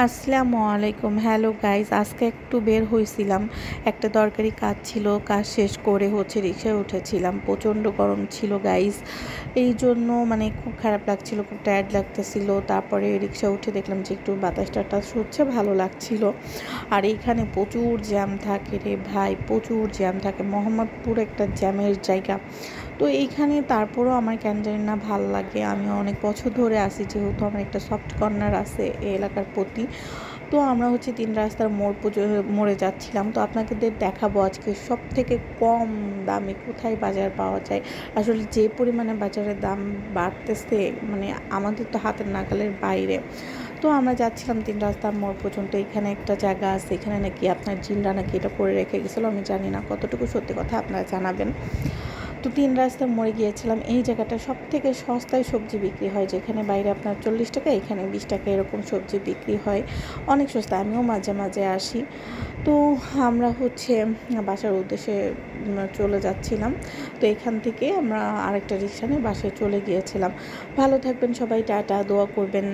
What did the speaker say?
আসসালামু আলাইকুম। Hello guys, আজকে একটু বের হইছিলাম। একটা দরকারি কাজ ছিল, কাজ শেষ করে রিক্সায় উঠেছিলাম। প্রচণ্ড গরম ছিল গাইস, এই জন্য খুব খারাপ লাগছিল, খুব টায়ার্ড লাগতেছিল। তারপরে রিক্সা উঠে দেখলাম যে একটু বাতাস টাতাস হচ্ছে, ভালো লাগছিল। আর এইখানে প্রচুর জ্যাম থাকে রে ভাই, প্রচুর জ্যাম থাকে। মোহাম্মদপুর একটা জ্যামের জায়গা। তো এইখানে তারপরও আমার কেন জানি না ভাল লাগে। আমি অনেক বছর ধরে আসি, যেহেতু আমার একটা সফট কর্নার আছে এই এলাকার প্রতি। তো আমরা ৩ রাস্তার মোড়ে যাচ্ছিলাম। তো আপনাদের দেখাবো আজকে সব থেকে কম দামে কোথায় বাজার পাওয়া যায়। আসলে যে পরিমাণে বাজারের দাম বাড়তেছে, আমাদের তো হাতের নাগালের বাইরে। তো আমরা যাচ্ছিলাম ৩ রাস্তার মোড় পর্যন্ত। এখানে একটা জায়গা আছে, এখানে নাকি আপনার জিনরা নাকি এটা করে রেখে গেছিলো। আমি জানি না কতটুকু সত্যি কথা, আপনারা জানাবেন। তো ৩ রাস্তার মোড়ে গিয়েছিলাম। এই জায়গাটা সব থেকে সস্তায় সবজি বিক্রি হয়, যেখানে বাইরে আপনার ৪০ টাকা, এখানে ২০ টাকা এরকম সবজি বিক্রি হয়, অনেক সস্তা। আমিও মাঝে মাঝে আসি। তো আমরা বাসার উদ্দেশ্যে চলে যাচ্ছিলাম। তো এখান থেকে আমরা আরেকটা রিক্সা নিয়ে বাসায় চলে গিয়েছিলাম। ভালো থাকবেন সবাই, টাটা, দোয়া করবেন।